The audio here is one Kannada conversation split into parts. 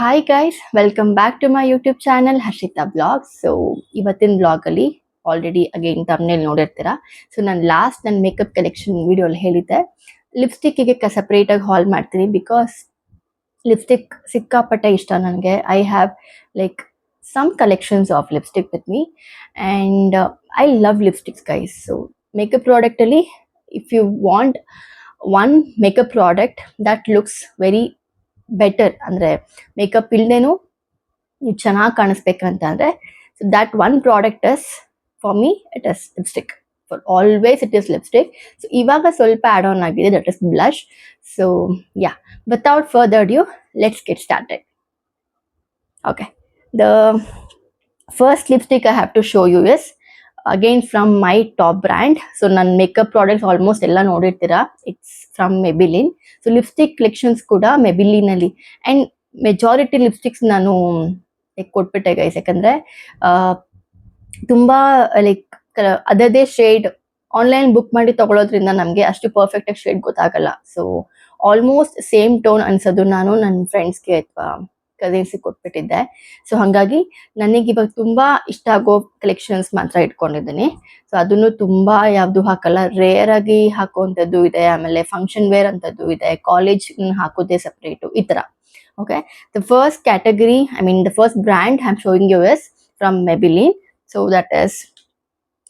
Hi guys, welcome back to my YouTube channel Harshita Vlogs. So ಇವತ್ತಿನ ವ್ಲಾಗ್ ಅಲ್ಲಿ ಆಲ್ರೆಡಿ ಅಗೇನ್ ತಮ್ನೇಲ್ ನೋಡಿರ್ತೀರಾ. ಸೊ ನಾನು ಲಾಸ್ಟ್ ನನ್ನ ಮೇಕಪ್ ಕಲೆಕ್ಷನ್ ವಿಡಿಯೋ ಅಲ್ಲಿ ಹೇಳಿದ್ದೆ ಲಿಪ್ಸ್ಟಿಕ್ಗೆ ಸಪರೇಟ್ ಆಗಿ ಹಾಲ್ ಮಾಡ್ತೀನಿ ಬಿಕಾಸ್ ಲಿಪ್ಸ್ಟಿಕ್ ಸಿಕ್ಕಾಪಟ್ಟೆ ಇಷ್ಟ ನನಗೆ. I have like some collections of lipstick with me and I love lipsticks guys. So makeup product ಅಲ್ಲಿ if you want one makeup product that looks very better ಅಂದ್ರೆ ಮೇಕಪ್ ಇಲ್ದೇನು ನೀವು ಚೆನ್ನಾಗಿ ಕಾಣಿಸ್ಬೇಕಂತ ಅಂದ್ರೆ so that one product is for me it is lipstick. For always it is lipstick. So ಇವಾಗ ಸ್ವಲ್ಪ ಆಡ್ ಆನ್ ಆಗಿದೆ, that is blush. So yeah, without further due let's get started. Okay, the first lipstick I have to show you is again from my top brand. So ನನ್ನ ಮೇಕಪ್ ಪ್ರಾಡಕ್ಟ್ಸ್ ಆಲ್ಮೋಸ್ಟ್ ಎಲ್ಲ ನೋಡಿರ್ತೀರಾ, it's from Maybelline. So lipstick collections ಕೂಡ ಮೆಬಿಲಿನಲ್ಲಿ ಆ್ಯಂಡ್ ಮೆಜಾರಿಟಿ ಲಿಪ್ಸ್ಟಿಕ್ಸ್ ನಾನು ಕೊಟ್ಬಿಟ್ಟೆ ಗೈಸ್. ಯಾಕಂದರೆ ತುಂಬ ಲೈಕ್ ಅದರದೇ ಶೇಡ್ ಆನ್ಲೈನ್ ಬುಕ್ ಮಾಡಿ ತೊಗೊಳೋದ್ರಿಂದ ನಮಗೆ ಅಷ್ಟು ಪರ್ಫೆಕ್ಟಾಗಿ ಶೇಡ್ ಗೊತ್ತಾಗಲ್ಲ. ಸೊ ಆಲ್ಮೋಸ್ಟ್ ಸೇಮ್ ಟೋನ್ ಅನ್ಸೋದು ನಾನು ನನ್ನ ಫ್ರೆಂಡ್ಸ್ಗೆ ಅಥವಾ ಕಸಿನ್ಸಿಗೆ ಕೊಟ್ಬಿಟ್ಟಿದ್ದೆ. ಸೊ ಹಾಗಾಗಿ ನನಗೆ ಇವಾಗ ತುಂಬ ಇಷ್ಟ ಆಗೋ ಕಲೆಕ್ಷನ್ಸ್ ಮಾತ್ರ ಇಟ್ಕೊಂಡಿದ್ದೀನಿ. ಸೊ ಅದನ್ನು ತುಂಬ ಯಾವುದು ಹಾಕಲ್ಲ, ರೇರ್ ಆಗಿ ಹಾಕುವಂಥದ್ದು ಇದೆ, ಆಮೇಲೆ ಫಂಕ್ಷನ್ ವೇರ್ ಅಂಥದ್ದು ಇದೆ, ಕಾಲೇಜ್ ಹಾಕೋದೇ ಸಪ್ರೇಟು, ಈ ಥರ. Okay, the first category I mean the first brand I am showing you is from Maybelline. So that is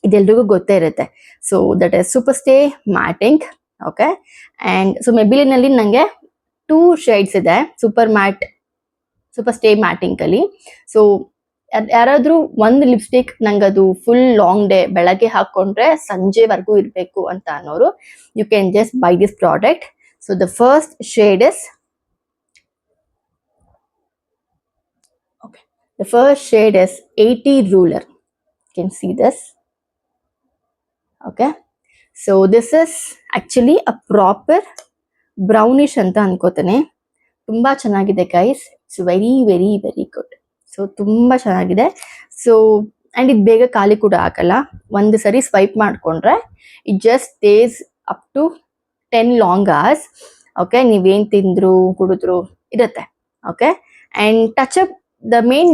ಇದೆಲ್ರಿಗೂ ಗೊತ್ತೇ ಇರುತ್ತೆ. So that is super stay matting. Okay, and so ಮೆಬಿಲಿನಲ್ಲಿ ನನಗೆ 2 ಶೇಡ್ಸ್ ಇದೆ ಸೂಪರ್ ಸ್ಟೇ ಮ್ಯಾಟಿಂಗ್ ಅಲ್ಲಿ. ಸೊ ಯಾರಾದ್ರೂ ಒಂದು ಲಿಪ್ಸ್ಟಿಕ್ ನಂಗೆ ಅದು ಫುಲ್ ಲಾಂಗ್ ಡೇ ಬೆಳಗ್ಗೆ ಹಾಕೊಂಡ್ರೆ ಸಂಜೆವರೆಗೂ ಇರಬೇಕು ಅಂತ ಅನ್ನೋರು you can just buy this product. So the first shade is the first shade is 80 ruler. You can see this. Okay, so this is actually a proper brownish anta ಅನ್ಕೋತೇನೆ. ತುಂಬ ಚೆನ್ನಾಗಿದೆ guys, it's very very very good. So ತುಂಬ ಚೆನ್ನಾಗಿದೆ. ಸೊ ಆ್ಯಂಡ್ ಇದು ಬೇಗ ಖಾಲಿ ಕೂಡ ಆಗಲ್ಲ. ಒಂದು ಸರಿ ಸ್ವೈಪ್ ಮಾಡಿಕೊಂಡ್ರೆ it just stays up to 10 long hours. Okay, ನೀವೇನು ತಿಂದ್ರು ಕುಡಿದ್ರು ಇರುತ್ತೆ. Okay, and touch up the main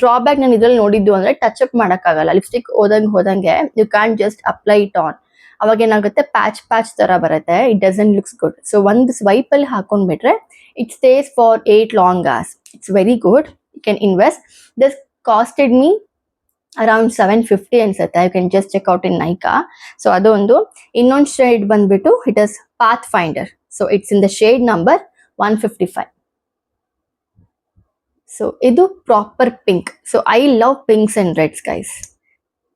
drawback ನಾನು ಇದ್ರಲ್ಲಿ ನೋಡಿದ್ದು ಅಂದರೆ ಟಚಪ್ ಮಾಡೋಕ್ಕಾಗಲ್ಲ. ಲಿಪ್ಸ್ಟಿಕ್ ಹೋದಂಗೆ you can just apply it on. ಅವಾಗ ಏನಾಗುತ್ತೆ, ಪ್ಯಾಚ್ ಥರ ಬರುತ್ತೆ, it doesn't looks good. So ಒಂದು ಸ್ವೈಪಲ್ಲಿ ಹಾಕೊಂಡ್ಬಿಟ್ರೆ it stays for 8 long hours. It's very good, you can invest. This costed me around 750 ಅನ್ಸುತ್ತೆ. You can just check out in Nykaa. So ಅದೊಂದು. ಇನ್ನೊಂದು ಶೇಡ್ ಬಂದ್ಬಿಟ್ಟು it is path finder. So it's in the shade number 155. So ಇದು proper pink. So I love pinks and reds guys.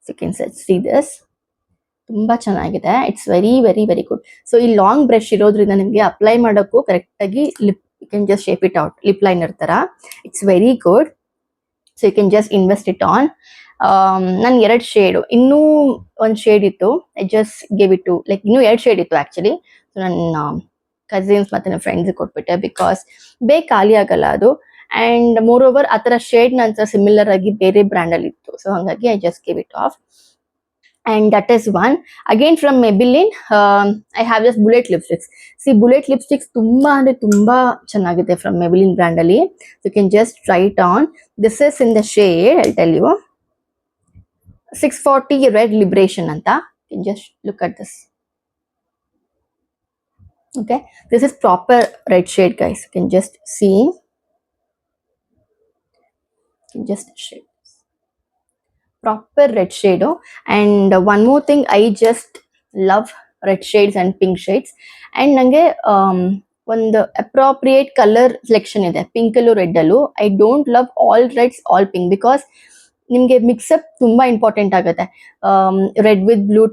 So you can see this, ತುಂಬ ಚೆನ್ನಾಗಿದೆ. It's very very very good. So ಈ ಲಾಂಗ್ ಬ್ರಷ್ ಇರೋದ್ರಿಂದ ನಿಮಗೆ ಅಪ್ಲೈ ಮಾಡೋಕ್ಕೂ ಕರೆಕ್ಟಾಗಿ you can just shape it out lip liner ಥರ. It's very good. So you can just invest it on. ನನ್ಗೆ 2 ಶೇಡು, ಇನ್ನೂ ಒಂದು ಶೇಡ್ ಇತ್ತು, I just give it to like ಇನ್ನೂ 2 ಶೇಡ್ ಇತ್ತು ಆ್ಯಕ್ಚುಲಿ. ಸೊ ನನ್ನ ಕಸಿನ್ಸ್ ಮತ್ತು ನನ್ನ ಫ್ರೆಂಡ್ಸಿಗೆ ಕೊಟ್ಬಿಟ್ಟೆ ಬಿಕಾಸ್ ಬೇಗ ಖಾಲಿ ಆಗಲ್ಲ ಅದು. ಆ್ಯಂಡ್ ಮೋರ್ ಓವರ್ ಆ ಥರ ಶೇಡ್ ನಂತರ ಸಿಮಿಲರ್ ಆಗಿ ಬೇರೆ ಬ್ರ್ಯಾಂಡಲ್ಲಿ ಇತ್ತು. ಸೊ ಹಾಗಾಗಿ I just give it off. And that is one. Again from Maybelline, I have this bullet lipsticks. See, bullet lipsticks tumba andre tumba chennagide from Maybelline brand alli. So you can just try it on. This is in the shade, I'll tell you, 640 Red Liberation anta. You can just look at this. Okay, this is proper red shade guys. You can just see. You can just shade. Proper red shade. And one more thing, I just love red shades and pink shades. And nange ಒಂದು ಅಪ್ರೋಪ್ರಿಯೇಟ್ ಕಲರ್ ಸೆಲೆಕ್ಷನ್ ಇದೆ, ಪಿಂಕಲ್ಲೂ ರೆಡ್ಡಲ್ಲೂ. I don't love all reds all pink because ನಿಮಗೆ ಮಿಕ್ಸಪ್ ತುಂಬ ಇಂಪಾರ್ಟೆಂಟ್ ಆಗುತ್ತೆ. ರೆಡ್ ವಿತ್ ಬ್ಲೂ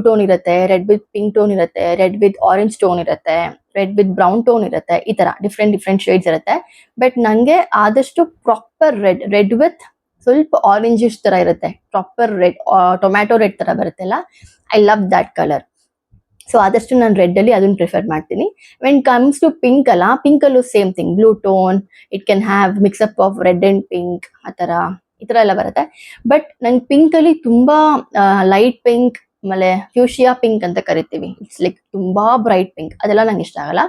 ಟೋನ್ ಇರುತ್ತೆ, ರೆಡ್ ವಿತ್ ಪಿಂಕ್ ಟೋನ್ ಇರುತ್ತೆ, ರೆಡ್ ವಿತ್ ಆರೆಂಜ್ ಟೋನ್ ಇರುತ್ತೆ, ರೆಡ್ ವಿತ್ ಬ್ರೌನ್ ಟೋನ್ ಇರುತ್ತೆ, ಈ ಥರ ಡಿಫ್ರೆಂಟ್ ಶೇಡ್ಸ್ ಇರುತ್ತೆ. ಬಟ್ ನನಗೆ ಆದಷ್ಟು ಪ್ರಾಪರ್ ರೆಡ್ ವಿತ್ ಸ್ವಲ್ಪ ಆರೆಂಜಿಶ್ ಥರ ಇರುತ್ತೆ, ಪ್ರಾಪರ್ ರೆಡ್, ಟೊಮ್ಯಾಟೊ ರೆಡ್ ಥರ ಬರುತ್ತಲ್ಲ, I love that colour. So ಆದಷ್ಟು ನಾನು ರೆಡ್ಡಲ್ಲಿ ಅದನ್ನು ಪ್ರಿಫರ್ ಮಾಡ್ತೀನಿ. ವೆನ್ ಕಮ್ಸ್ ಟು ಪಿಂಕ್ ಅಲ್ಲ, ಪಿಂಕಲ್ಲೂ same thing, blue tone, it can have mix up of red and pink, ಈ ಥರ ಎಲ್ಲ ಬರುತ್ತೆ. ಬಟ್ ನಂಗೆ ಪಿಂಕಲ್ಲಿ ತುಂಬ ಲೈಟ್ ಪಿಂಕ್, ಆಮೇಲೆ ಫ್ಯೂಷಿಯಾ ಪಿಂಕ್ ಅಂತ ಕರಿತೀವಿ, ಇಟ್ಸ್ ಲೈಕ್ ತುಂಬ ಬ್ರೈಟ್ ಪಿಂಕ್, ಅದೆಲ್ಲ ನಂಗೆ ಇಷ್ಟ ಆಗಲ್ಲ.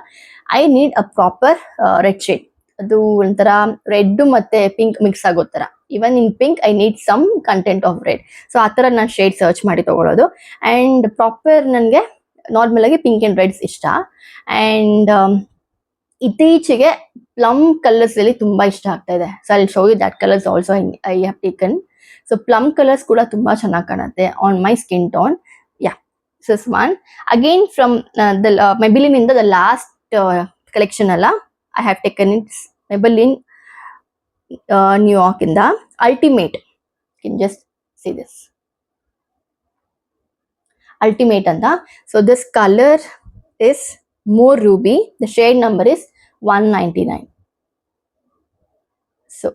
I need a proper red shade. ಅದು ಒಂಥರ ರೆಡ್ ಮತ್ತೆ ಪಿಂಕ್ ಮಿಕ್ಸ್ ಆಗೋ ತರ. Even in pink I need some content of red. So ಆ ತರ ನಾನು ಶೇಡ್ ಸರ್ಚ್ ಮಾಡಿ ತಗೊಳ್ಳೋದು. ಅಂಡ್ ಪ್ರಾಪರ್ ನನಗೆ ನಾರ್ಮಲ್ ಆಗಿ ಪಿಂಕ್ ಅಂಡ್ ರೆಡ್ಸ್ ಇಷ್ಟ. ಅಂಡ್ ಇತ್ತೀಚೆಗೆ ಪ್ಲಮ್ ಕಲರ್ಸ್ ಅಲ್ಲಿ ತುಂಬಾ ಇಷ್ಟ ಆಗ್ತಾ ಇದೆ. So I show you that colours also I have taken. So plum colours ಕೂಡ ತುಂಬಾ ಚೆನ್ನಾಗಿ ಕಾಣುತ್ತೆ on my skin tone. Yeah, this one again from the Maybelline ಇಂದ ದ ಲಾಸ್ಟ್ ಕಲೆಕ್ಷನ್ ಅಲ್ಲ, I have taken it's Maybelline New York ಇಂದ ultimate. can just see this ultimate anta. So this color is more ruby. The shade number is 199. So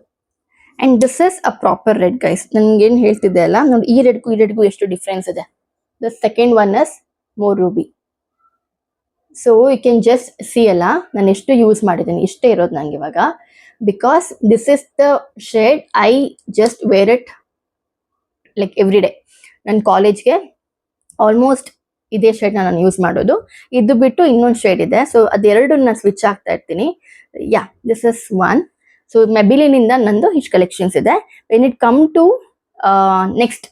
and this is a proper red guys. nange ಏನು ಹೇಳ್ತಿದ್ದೆ ಅಲ್ಲ ನೋಡಿ, ಈ ರೆಡ್ಗೂ ಎಷ್ಟು ಡಿಫರೆನ್ಸ್ ಇದೆ. The second one is more ruby. So you can just see ಅಲ್ಲ ನಾನು ಎಷ್ಟು ಯೂಸ್ ಮಾಡಿದ್ದೀನಿ, ಇಷ್ಟೇ ಇರೋದು ನಂಗೆ ಇವಾಗ. Because this is the shade I just where it like every day. ನನ್ನ ಕಾಲೇಜ್ಗೆ ಆಲ್ಮೋಸ್ಟ್ ಇದೇ ಶೇಡ್ ನಾನು ಯೂಸ್ ಮಾಡೋದು. ಇದು ಬಿಟ್ಟು ಇನ್ನೊಂದು ಶೇಡ್ ಇದೆ, ಸೊ ಅದೆರಡು ನಾನು ಸ್ವಿಚ್ ಆಗ್ತಾ ಇರ್ತೀನಿ. Yeah, this is one. So Maybelline ಇಂದ ನಂದು ಇಷ್ಟು ಕಲೆಕ್ಷನ್ಸ್ ಇದೆ. When it come to next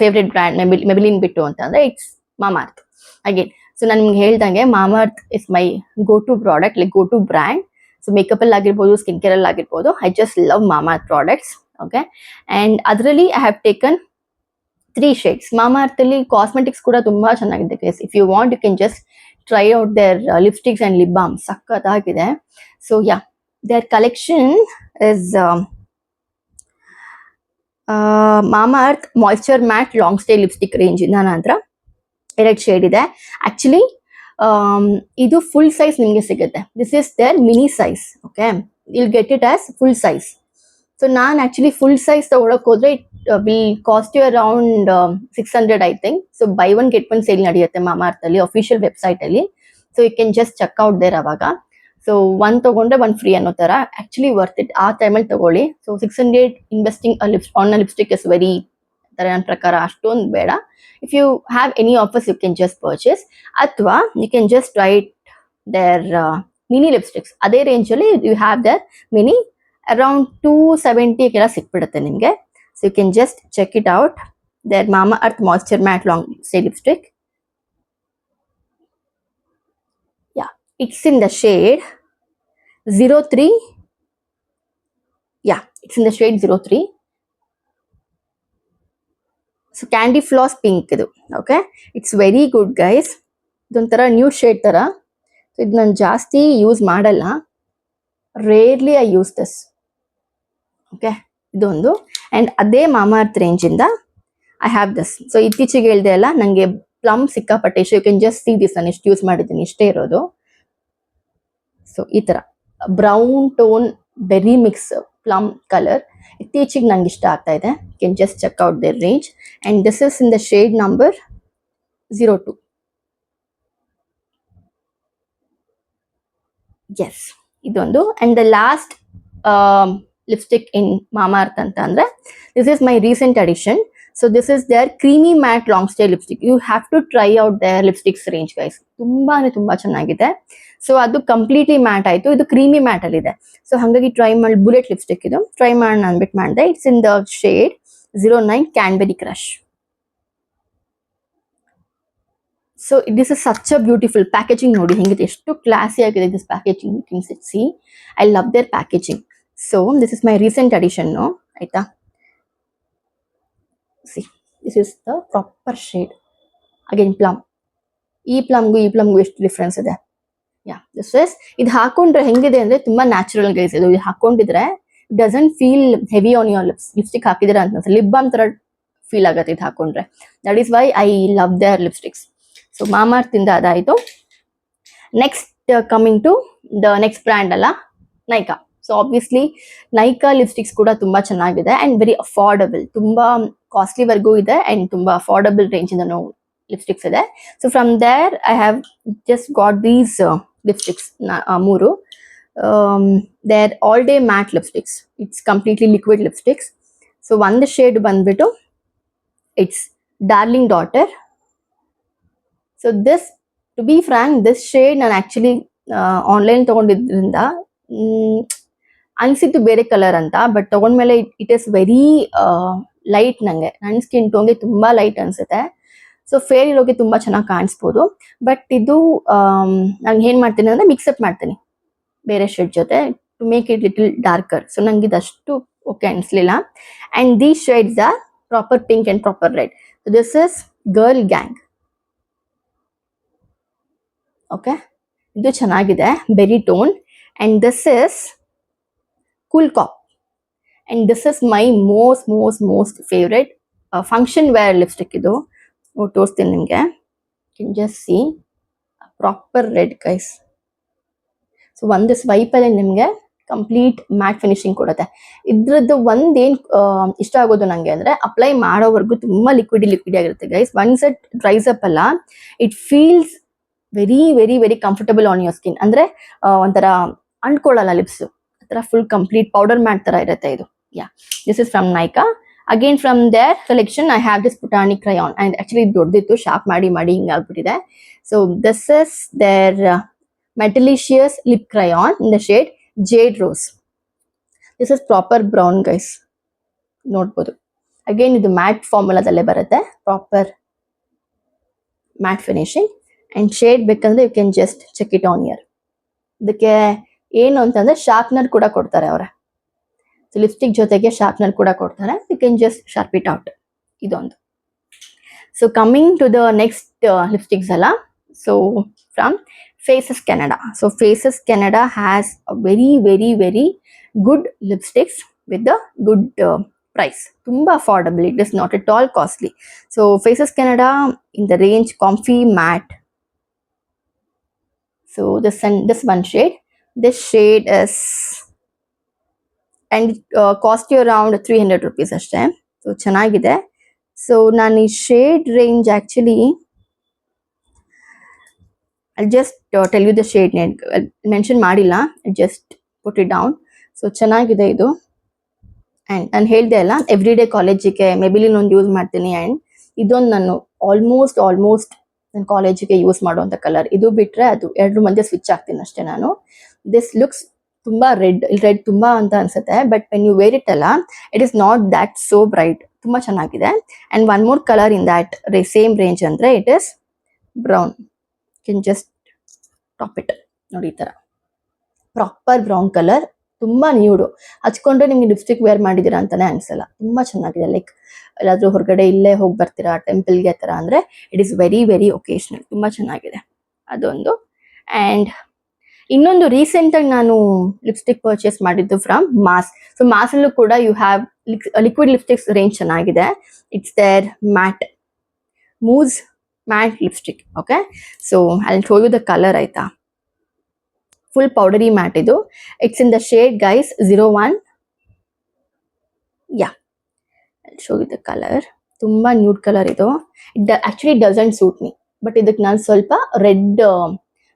favourite brand Maybelline ಬಿಟ್ಟು ಅಂತಂದ್ರೆ ಇಟ್ಸ್ ಮಾಮಾಅರ್ತ್ ಅಗೇನ್. ಸೊ ನಾನು ನಿಮ್ಗೆ ಹೇಳ್ದಂಗೆ Mamaearth is my go to product, like go to brand. So makeup ಅಲ್ಲಿ ಆಗಿರ್ಬೋದು, ಸ್ಕಿನ್ ಕೇರ್ ಅಲ್ಲಿ ಆಗಿರ್ಬೋದು, I just love Mamaearth products. Okay, and ಅದರಲ್ಲಿ I have taken 3 shades. Mamaearth ಅಲ್ಲಿ ಕಾಸ್ಮೆಟಿಕ್ಸ್ ಕೂಡ ತುಂಬಾ ಚೆನ್ನಾಗಿದೆ guys. If you want you can just try out their lipsticks and lip balm, ಸಖತ್ತಾಗಿದೆ. So yeah, their collection is Mamaearth moisture matte long stay lipstick range ಇಂದ ನನ್ನ ಹತ್ರ 2 ಶೇಡ್ ಇದೆ. ಆಕ್ಚುಲಿ ಇದು ಫುಲ್ ಸೈಜ್ ನಿಮಗೆ ಸಿಗುತ್ತೆ. This is their mini size. Okay, will get it as full size. So ನಾನು ಆಕ್ಚುಲಿ ಫುಲ್ ಸೈಜ್ ತಗೊಳಕ್ ಹೋದ್ರೆ it will cost you around 600 I think. So buy one get one sale ನಡೆಯುತ್ತೆ ಮಾಮಾಅರ್ತ್ ಅಲ್ಲಿ, ಅಫಿಷಿಯಲ್ ವೆಬ್ಸೈಟ್ ಅಲ್ಲಿ. So you can just check out there ಅವಾಗ. ಸೊ ಒನ್ ತಗೊಂಡ್ರೆ ಒನ್ ಫ್ರೀ ಅನ್ನೋ ತರ, ಆಕ್ಚುಲಿ ವರ್ತ್ ಇಟ್. ಆ ಟೈಮಲ್ಲಿ ತಗೊಳ್ಳಿ. So 600 investing on lipstick is very, ನನ್ನ ಪ್ರಕಾರ ಅಷ್ಟೊಂದು ಬೇಡ. If you have any offers you can just purchase, ಅಥವಾ you can just try their mini lipsticks. ಅದೇ ರೇಂಜಲ್ಲಿ you have their mini around 270 ಕೆಲ ಸಿಕ್ಬಿಡುತ್ತೆ ನಿಮಗೆ. So you can just check it out. Their Mamaearth moisture matte long stay lipstick. Yeah, it's in the shade 03. Yeah, it's in the shade 03. So candy floss pink ಇದು. Okay, it's very good guys. ಇದೊಂಥರ ನ್ಯೂ ಶೇಡ್ ತರ. ಇದು ನಾನು ಜಾಸ್ತಿ ಯೂಸ್ ಮಾಡಲ್ಲ, rarely I use this. Okay, ಇದೊಂದು. ಅಂಡ್ ಅದೇ ಮಾಮಾಅರ್ತ್ ರೇಂಜ್ ಇಂದ ಐ ಹ್ಯಾವ್ ದಿಸ್. ಸೊ ಇತ್ತೀಚೆಗೆ ಹೇಳ್ದೆ ಅಲ್ಲ ನನಗೆ ಪ್ಲಮ್ ಸಿಕ್ಕಾಪಟ್ಟೆ ಇಷ್ಟ. You can just see this, ನಾನು ಎಷ್ಟು ಯೂಸ್ ಮಾಡಿದ್ದೀನಿ, ಇಷ್ಟೇ ಇರೋದು. ಸೊ ಈ ತರ brown tone berry mix plum colour ಇತ್ತೀಚೆಗೆ ನಂಗೆ ಇಷ್ಟ ಆಗ್ತಾ ಇದೆ. You can just check out their range. And this is in the shade number 02. S, ಇದೊಂದು. And the last lipstick in Mamaearth ಅಂತ ಅಂದ್ರೆ this is my recent addition. So this is their creamy matte long stay lipstick. You have to try out their lipsticks range guys. ತುಂಬಾ ಚೆನ್ನಾಗಿದೆ. ಸೊ ಅದು ಕಂಪ್ಲೀಟ್ಲಿ ಮ್ಯಾಟ್ ಆಯ್ತು, ಇದು ಕ್ರೀಮಿ ಮ್ಯಾಟ್ ಅಲ್ಲಿ ಇದೆ. ಸೊ ಹಾಗಾಗಿ ಟ್ರೈ ಮಾಡಿ, ಬುಲೆಟ್ ಲಿಪ್ಸ್ಟಿಕ್ ಇದು ಟ್ರೈ ಮಾಡೋಣ ಅಂದ್ಬಿಟ್ಟು ಮಾಡಿದೆ. It's in the shade 09 cranberry crush. So this is such a beautiful packaging. ನೋಡಿ ಹೆಂಗಿದೆ, ಎಷ್ಟು ಕ್ಲಾಸಿ ಆಗಿದೆ this packaging. You can see, I love their packaging. So this is my recent addition ಆಯ್ತಾ. See, this is the proper shade. Again plum. ಈ ಪ್ಲಮ್ಗೂ ಎಷ್ಟು ಡಿಫ್ರೆನ್ಸ್ ಇದೆ. Yeah, this is. ಇದು ಹಾಕೊಂಡ್ರೆ ಹೆಂಗಿದೆ ಅಂದ್ರೆ ತುಂಬಾ ನ್ಯಾಚುರಲ್ ಗೈಸ್. ಇದು ಹಾಕೊಂಡಿದ್ರೆ it doesn't feel heavy on your lips. Lipstick ಹಾಕಿದ್ರೆ ಅಂತ ಲಿಪ್ ಬಾಮ್ ತರ ಫೀಲ್ ಆಗುತ್ತೆ ಇದು ಹಾಕೊಂಡ್ರೆ. That is why I love their lipsticks. So Mamaearth ಇಂದ ಅದಾಯ್ತು. Next coming to the next brand ಅಲ್ಲ, Nykaa. So obviously Nykaa lipsticks ಕೂಡ ತುಂಬಾ ಚೆನ್ನಾಗಿದೆ ಅಂಡ್ ವೆರಿ ಅಫೋರ್ಡಬಲ್. ತುಂಬಾ ಕಾಸ್ಟ್ಲಿ ವರ್ಗೂ ಇದೆ ಅಂಡ್ ತುಂಬಾ ಅಫೋರ್ಡಬಲ್ ರೇಂಜ್ ಇಂದನೂ ಲಿಪ್ಸ್ಟಿಕ್ಸ್ ಇದೆ. So from there I have just got these lipsticks 3. Their all day matte lipsticks. It's completely liquid lipsticks. So ಒಂದು ಶೇಡ್ ಬಂದ್ಬಿಟ್ಟು it's darling daughter. So this, to be frank, this shade ನಾನು ಆಕ್ಚುಲಿ ಆನ್ಲೈನ್ ತಗೊಂಡಿದ್ರಿಂದ ಅನ್ಸಿತ್ತು ಬೇರೆ ಕಲರ್ ಅಂತ, ಬಟ್ ತಗೊಂಡ್ಮೇಲೆ ಇಟ್ ಇಸ್ ವೆರಿ ಲೈಟ್. ನಂಗೆ ನನ್ನ ಸ್ಕಿನ್ ಟೋನ್ಗೆ ತುಂಬಾ ಲೈಟ್ ಅನ್ಸುತ್ತೆ. ಸೊ ಫೇರ್ ಇರೋಗೆ ತುಂಬಾ ಚೆನ್ನಾಗಿ ಕಾಣಿಸ್ಬೋದು. ಬಟ್ ಇದು ನಂಗೆ ಏನ್ ಮಾಡ್ತೀನಿ ಅಂದ್ರೆ ಮಿಕ್ಸಪ್ ಮಾಡ್ತೀನಿ ಬೇರೆ ಶೇಡ್ ಜೊತೆ to make it little darker. So ನಂಗೆ ಇದಷ್ಟು ಓಕೆ ಅನ್ಸ್ಲಿಲ್ಲ. And these shades are proper pink and proper red. This is girl gang. Okay, ಇದು ಚೆನ್ನಾಗಿದೆ, berry tone. And this is cool cop. And this is my most favourite function wear lipstick. ಇದು ತೋರಿಸ್ತೀನಿ ನಿಮಗೆ. Just see proper red guys. So ಒಂದು ಸ್ವೈಪ್ ಅಲ್ಲಿ ನಿಮಗೆ ಕಂಪ್ಲೀಟ್ ಮ್ಯಾಟ್ ಫಿನಿಶಿಂಗ್ ಕೊಡುತ್ತೆ. ಇದ್ರದ್ದು ಒಂದೇನ್ ಇಷ್ಟ ಆಗೋದು ನಂಗೆ ಅಂದ್ರೆ ಅಪ್ಲೈ ಮಾಡೋವರೆಗೂ ತುಂಬಾ ಲಿಕ್ವಿಡಿ ಆಗಿರುತ್ತೆ guys. Once it dries up ಅಲ್ಲ, it feels very comfortable on your skin. ಅಂದ್ರೆ ಒಂಥರ ಅಂಟ್ಕೊಳ್ಳಲ್ಲ ಲಿಪ್ಸ್, ಆತರ ಫುಲ್ ಕಂಪ್ಲೀಟ್ ಪೌಡರ್ ಮ್ಯಾಟ್ ತರ ಇರುತ್ತೆ ಇದು. Yeah, this is from Nykaa. Again from their collection I have this ಪುಟಾಣಿ ಕ್ರಯಾನ್. ಅಂಡ್ ಆಕ್ಚುಲಿ ದೊಡ್ಡದಿತ್ತು, ಶಾರ್ಪ್ ಮಾಡಿ ಹಿಂಗಾಗ್ಬಿಟ್ಟಿದೆ. So this is their Metalicious lip crayon in the shade Jade Rose. This is proper brown guys. ನೋಡ್ಬೋದು. ಅಗೇನ್ ಇದು ಮ್ಯಾಟ್ ಫಾರ್ಮುಲಾದಲ್ಲೇ ಬರುತ್ತೆ, proper matte finishing. And shade ಬೇಕಂದ್ರೆ you can just check it on ear. ಇದಕ್ಕೆ ಏನು ಅಂತಂದ್ರೆ ಶಾರ್ಪ್ನರ್ ಕೂಡ ಕೊಡ್ತಾರೆ ಅವರ. ಸೊ ಲಿಪ್ಸ್ಟಿಕ್ ಜೊತೆಗೆ ಶಾರ್ಪ್ನರ್ ಕೂಡ ಕೊಡ್ತಾರೆ. You can just sharp it out. ಇದೊಂದು. So coming to the next lipsticks ಅಲ್ಲ. So from Faces Canada. So Faces Canada has a very good lipsticks with a good price. Tumba affordable. It is not at all costly. So Faces Canada in the range Comfy Matte. So this one shade. This shade is and cost you around 300 rupees ashte. So ಚೆನ್ನಾಗಿದೆ. So ನಾನು ಈ shade range actually I'll just tell you the shade name. Mention ಮಾಡಿಲ್ಲ, I'll just put it down. So ಚೆನ್ನಾಗಿದೆ ಇದು. ಅಂಡ್ ನಾನು ಹೇಳ್ದೆ ಅಲ್ಲ, ಎವ್ರಿ ಡೇ ಕಾಲೇಜಿಗೆ ಮೇಬಿಲಿನ್ ಒಂದು ಯೂಸ್ ಮಾಡ್ತೀನಿ. ಅಂಡ್ ಇದೊಂದು ನಾನು ಆಲ್ಮೋಸ್ಟ್ ನನ್ನ ಕಾಲೇಜಿಗೆ ಯೂಸ್ ಮಾಡುವಂಥ ಕಲರ್. ಇದು ಬಿಟ್ರೆ ಅದು ಎರಡು ಮಧ್ಯೆ ಸ್ವಿಚ್ ಆಗ್ತೀನಿ ಅಷ್ಟೇ ನಾನು. ದಿಸ್ ಲುಕ್ಸ್ ತುಂಬಾ ರೆಡ್ ತುಂಬಾ ಅಂತ ಅನ್ಸುತ್ತೆ, but when you wear it ಅಲ್ಲ, it is not that so bright. ತುಂಬಾ ಚೆನ್ನಾಗಿದೆ. And one more colour in that same range ಅಂದ್ರೆ it is brown. Can just top it. ನೋಡಿ ಈ ತರ ಪ್ರಾಪರ್ ಬ್ರೌನ್ ಕಲರ್, ತುಂಬಾ ನ್ಯೂಡು. ಹಚ್ಕೊಂಡ್ರೆ ನಿಮ್ಗೆ ಲಿಪ್ಸ್ಟಿಕ್ ವೇರ್ ಮಾಡಿದೀರಾ ಅಂತಾನೆ ಅನ್ಸಲ್ಲ. ತುಂಬಾ ಚೆನ್ನಾಗಿದೆ. ಲೈಕ್ ಎಲ್ಲಾದ್ರೂ ಹೊರಗಡೆ ಇಲ್ಲೇ ಹೋಗಿ ಬರ್ತೀರಾ ಟೆಂಪಲ್ಗೆ ಆ ತರ ಅಂದ್ರೆ ಇಟ್ ಇಸ್ ವೆರಿ ಒಕೇಶನಲ್. ತುಂಬಾ ಚೆನ್ನಾಗಿದೆ ಅದೊಂದು. ಅಂಡ್ ಇನ್ನೊಂದು ರೀಸೆಂಟ್ ಆಗಿ ನಾನು ಲಿಪ್ಸ್ಟಿಕ್ ಪರ್ಚೇಸ್ ಮಾಡಿದ್ದು ಫ್ರಮ್ ಮಾಸ್. ಸೊ ಮಾಸ್ ಅಲ್ಲೂ ಕೂಡ you have liquid lipsticks range ಚೆನ್ನಾಗಿದೆ. It's their matte mousse matte lipstick. Okay, so I will show you the colour ಆಯ್ತಾ. ಫುಲ್ ಪೌಡರಿ ಮ್ಯಾಟ್ ಇದು. It's in the shade guys 01. Yeah, I show you the colour. ತುಂಬಾ ನ್ಯೂಡ್ ಕಲರ್ ಇದು. It actually doesn't suit me, but ಇದಕ್ಕೆ ನಾನು ಸ್ವಲ್ಪ ರೆಡ್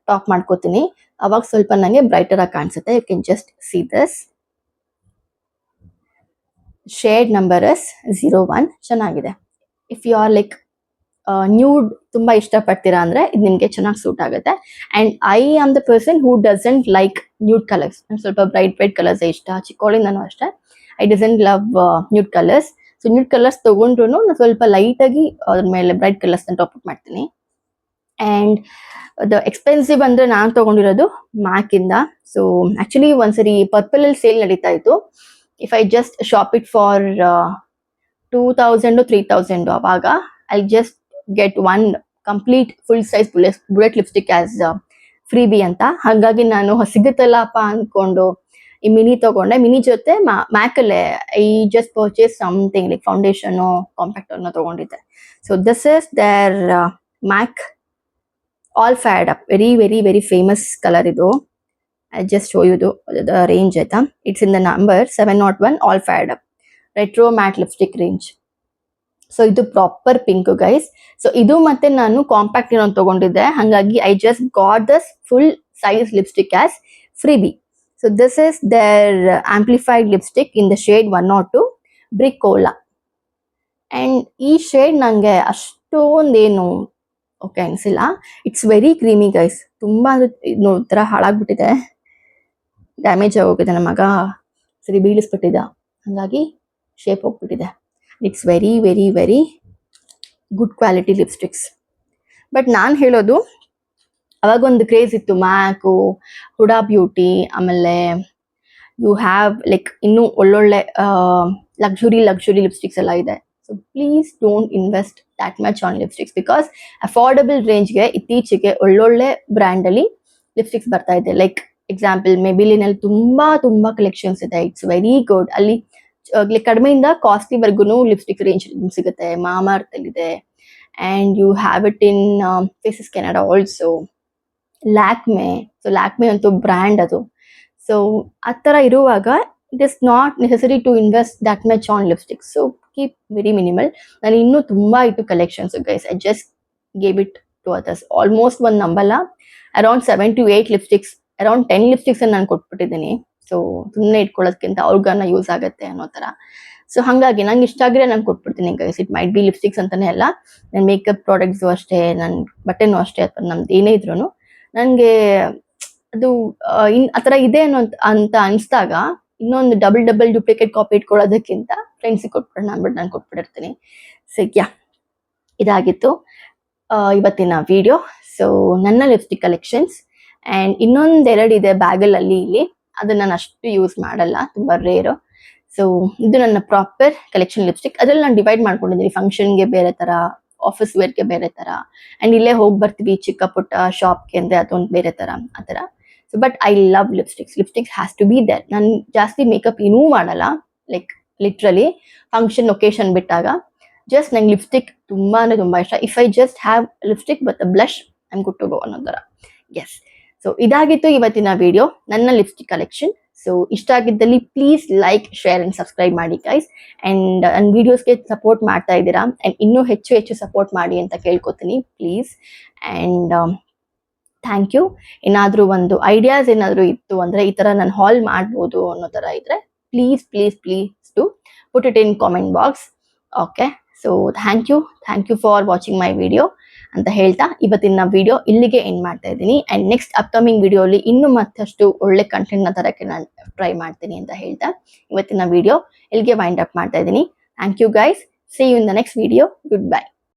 ಟಾಪ್ ಮಾಡ್ಕೋತೀನಿ, ಅವಾಗ ಸ್ವಲ್ಪ ನಂಗೆ ಬ್ರೈಟರ್ ಆಗಿ ಕಾಣಿಸುತ್ತೆ. You can just see this. Shade number is 01. ಚೆನ್ನಾಗಿದೆ. If you are like nude ತುಂಬಾ ಇಷ್ಟಪಡ್ತೀರಾ ಅಂದ್ರೆ ಇದು ನಿಮ್ಗೆ ಚೆನ್ನಾಗಿ ಸೂಟ್ ಆಗುತ್ತೆ. And I am the person who doesn't like nude colours. ಸ್ವಲ್ಪ ಬ್ರೈಟ್ ಕಲರ್ಸ್ ಇಷ್ಟ, ಚಿಕ್ಕವಳಿಂದನೂ ಅಷ್ಟೇ. I doesn't love nude colours. So nude colours ತಗೊಂಡ್ರು ನಾನು ಸ್ವಲ್ಪ ಲೈಟ್ ಆಗಿ ಅದ್ರ ಮೇಲೆ ಬ್ರೈಟ್ ಕಲರ್ಸ್ ಟಾಪ್ ಅಪ್ ಮಾಡ್ತೀನಿ. ಅಂಡ್ ದ ಎಕ್ಸ್ಪೆನ್ಸಿವ್ ಅಂದ್ರೆ ನಾನು ತಗೊಂಡಿರೋದು ಮ್ಯಾಕ್ ಇಂದ. ಸೊ ಆಕ್ಚುಲಿ ಒಂದ್ಸರಿ ಪರ್ಪಲ್ ಅಲ್ಲಿ ಸೇಲ್ ನಡೀತಾ ಇತ್ತು. If I just shop it for 2000 3000 ಅವಾಗ I just get one complete full size bullet lipstick as freebie ಅಂತ. ಹಾಗಾಗಿ ನಾನು ಸಿಗುತ್ತಲ್ಲಪ್ಪ ಅನ್ಕೊಂಡು ಈ ಮಿನಿ ತಗೊಂಡೆ. ಮಿನಿ ಜೊತೆ ಮ್ಯಾಕ್ ಅಲ್ಲೇ I just purchase something like foundation compact ಅನ್ನ ತಗೊಂಡಿದ್ದೆ. So this is their MAC all fired up. Very famous colour ಇದು. I just show you the range ಆಯ್ತಾ. It's in the number 701 all fired up retro matte lipstick range. So ಇದು ಪ್ರಾಪರ್ ಪಿಂಕ್ ಗೈಸ್. ಸೊ ಇದು ಮತ್ತೆ ನಾನು ಕಾಂಪ್ಯಾಕ್ಟ್ ಇನ್ನೊಂದು ತಗೊಂಡಿದ್ದೆ, ಹಾಗಾಗಿ I just got this full size lipstick as freebie. So this is there amplified lipstick in the shade 102 brickola. And ಈ ಶೇಡ್ ನಂಗೆ ಅಷ್ಟೊಂದೇನು ಓಕೆ ಅನ್ಸಿಲ್ಲ. It's very creamy guys. ತುಂಬಾ ತರ ಹಾಳಾಗ್ಬಿಟ್ಟಿದೆ. ಡ್ಯಾಮೇಜ್ ಆಗೋಗಿದೆ. ನನ್ನ ಮಗ ಸರಿ ಬೀಳಿಸ್ಬಿಟ್ಟಿದ್ದ, ಹಾಗಾಗಿ ಶೇಪ್ ಹೋಗ್ಬಿಟ್ಟಿದೆ. It's very very very good quality lipsticks. But ನಾನು ಹೇಳೋದು, ಅವಾಗೊಂದು ಕ್ರೇಜ್ ಇತ್ತು, ಮ್ಯಾಕು, ಹುಡಾ ಬ್ಯೂಟಿ, ಆಮೇಲೆ ಯು ಹ್ಯಾವ್ ಲೈಕ್ ಇನ್ನೂ ಒಳ್ಳೊಳ್ಳೆ ಲಕ್ಸುರಿ ಲಿಪ್ಸ್ಟಿಕ್ಸ್ ಎಲ್ಲ ಇದೆ. So please don't invest that much on lipsticks, because affordable ರೇಂಜ್ಗೆ ಇತ್ತೀಚೆಗೆ ಒಳ್ಳೊಳ್ಳೆ ಬ್ರ್ಯಾಂಡಲ್ಲಿ ಲಿಪ್ಸ್ಟಿಕ್ಸ್ ಬರ್ತಾ ಇದೆ. ಲೈಕ್ ಎಕ್ಸಾಂಪಲ್ ಮೆಬಿಲಿನಲ್ಲಿ ತುಂಬಾ ಕಲೆಕ್ಷನ್ಸ್ ಇದೆ. It's very good. ಅಲ್ಲಿ ಕಡಿಮೆಯಿಂದ ಕಾಸ್ಟ್ಲಿವರೆಗೂ ಲಿಪ್ಸ್ಟಿಕ್ ರೇಂಜ್ ಸಿಗುತ್ತೆ. ಮಾಮಾರ್ತ್ ಇದೆ, and you have it in Faces Canada also. Lakme, so Lakme ಅಂತೂ ಬ್ರ್ಯಾಂಡ್ ಅದು. ಸೊ ಆ ಥರ ಇರುವಾಗ it is not necessary to invest that much on lipsticks. So keep very minimal. ನಾನು ಇನ್ನೂ ತುಂಬ ಇತ್ತು collections guys. I just gave it to others. Almost ಒಂದು ನಂಬಲ್ಲ, around 7 to 8 lipsticks, around 10 lipsticks ನಾನು ಕೊಟ್ಬಿಟ್ಟಿದ್ದೀನಿ. ಸೊ ಸುಮ್ಮನೆ ಇಟ್ಕೊಳ್ಳೋದಕ್ಕಿಂತ ಅವ್ರಿಗನ್ನ ಯೂಸ್ ಆಗುತ್ತೆ ಅನ್ನೋ ಥರ. ಸೊ ಹಾಗಾಗಿ ನಂಗೆ ಇಷ್ಟ ಆಗಿದ್ರೆ ನಾನು ಕೊಟ್ಬಿಡ್ತೀನಿ guys. It might be lipsticks ಅಂತಾನೆ ಅಲ್ಲ, ನನ್ನ ಮೇಕಪ್ ಪ್ರಾಡಕ್ಟ್ಸು ಅಷ್ಟೇ, ನನ್ನ ಬಟ್ಟೆನೂ ಅಷ್ಟೇ, ಅಥವಾ ನಮ್ದು ಏನೇ ಇದ್ರೂ ನನಗೆ ಅದು ಆ ಥರ ಇದೆ ಅಂತ ಅನಿಸ್ದಾಗ ಇನ್ನೊಂದು ಡಬಲ್ ಡೂಪ್ಲಿಕೇಟ್ ಕಾಪಿ ಇಟ್ಕೊಳ್ಳೋದಕ್ಕಿಂತ ಫ್ರೆಂಡ್ಸಿಗೆ ಕೊಟ್ಬಿಡೋಣ ಅಂದ್ಬಿಟ್ಟು ನಾನು ಕೊಟ್ಬಿಟ್ಟಿರ್ತೀನಿ. ಸೊ ಇದಾಗಿತ್ತು ಇವತ್ತಿನ ವಿಡಿಯೋ. ಸೊ ನನ್ನ ಲಿಪ್ಸ್ಟಿಕ್ ಕಲೆಕ್ಷನ್ಸ್, ಆ್ಯಂಡ್ ಇನ್ನೊಂದೆರಡು ಇದೆ ಬ್ಯಾಗಲ್ಲಿ ಇಲ್ಲಿ, ಅದನ್ನು ನಾನು ಅಷ್ಟು ಯೂಸ್ ಮಾಡಲ್ಲ, ತುಂಬ ರೇರು. ಸೊ ಇದು ನನ್ನ ಪ್ರಾಪರ್ ಕಲೆಕ್ಷನ್ ಲಿಪ್ಸ್ಟಿಕ್. ಅದರಲ್ಲಿ ನಾನು ಡಿವೈಡ್ ಮಾಡ್ಕೊಂಡಿದ್ದೀನಿ, ಫಂಕ್ಷನ್ಗೆ ಬೇರೆ ಥರ, ಆಫೀಸ್ ವೇರ್ಗೆ ಬೇರೆ ಥರ, ಆ್ಯಂಡ್ ಇಲ್ಲೇ ಹೋಗಿ ಬರ್ತೀವಿ ಚಿಕ್ಕ ಪುಟ್ಟ ಶಾಪ್ಗೆ ಅಂದರೆ ಅದೊಂದು ಬೇರೆ ಥರ, ಆ ಥರ. So but I love lipsticks has to be there. ನಾನು ಜಾಸ್ತಿ ಮೇಕಪ್ ಏನೂ ಮಾಡಲ್ಲ, ಲೈಕ್ ಲಿಟ್ರಲಿ ಫಂಕ್ಷನ್ ಒಕೇಶನ್ ಬಿಟ್ಟಾಗ ಜಸ್ಟ್ ನಂಗೆ ಲಿಪ್ಸ್ಟಿಕ್ ತುಂಬ ಇಷ್ಟ. If I just have lipstick with a blush, I am good to go ಅನ್ನೋ ಥರ. ಎಸ್, ಸೊ ಇದಾಗಿತ್ತು ಇವತ್ತಿನ ವಿಡಿಯೋ, ನನ್ನ ಲಿಪ್ಸ್ಟಿಕ್ ಕಲೆಕ್ಷನ್. ಸೊ ಇಷ್ಟ ಆಗಿದ್ದಲ್ಲಿ please like, share and subscribe ಮಾಡಿ ಗೈಸ್. ಆ್ಯಂಡ್ ನನ್ನ ವೀಡಿಯೋಸ್ಗೆ ಸಪೋರ್ಟ್ ಮಾಡ್ತಾ ಇದ್ದೀರಾ, ಆ್ಯಂಡ್ ಇನ್ನೂ ಹೆಚ್ಚು ಸಪೋರ್ಟ್ ಮಾಡಿ ಅಂತ ಕೇಳ್ಕೊತೀನಿ ಪ್ಲೀಸ್. And thank you. ಏನಾದರೂ ಒಂದು ಐಡಿಯಾಸ್ ಏನಾದರೂ ಇತ್ತು ಅಂದರೆ, ಈ ಥರ ನಾನು ಹಾಲ್ ಮಾಡ್ಬೋದು ಅನ್ನೋ ಥರ ಇದ್ದರೆ please to put it in comment box. Okay, so thank you for watching my video ಅಂತ ಹೇಳ್ತಾ ಇವತ್ತಿನ ವಿಡಿಯೋ ಇಲ್ಲಿಗೆ ಎಂಡ್ ಮಾಡ್ತಾ ಇದ್ದೀನಿ. ಆ್ಯಂಡ್ ನೆಕ್ಸ್ಟ್ ಅಪ್ಕಮಿಂಗ್ ವಿಡಿಯೋಲಿ ಇನ್ನೂ ಮತ್ತಷ್ಟು ಒಳ್ಳೆ ಕಂಟೆಂಟ್ನ ತರಕ್ಕೆ ನಾನು ಟ್ರೈ ಮಾಡ್ತೀನಿ ಅಂತ ಹೇಳ್ತಾ ಇವತ್ತಿನ ವಿಡಿಯೋ ಇಲ್ಲಿಗೆ ವೈಂಡ್ ಅಪ್ ಮಾಡ್ತಾ ಇದ್ದೀನಿ. Thank you guys. See you in the next video. Good by.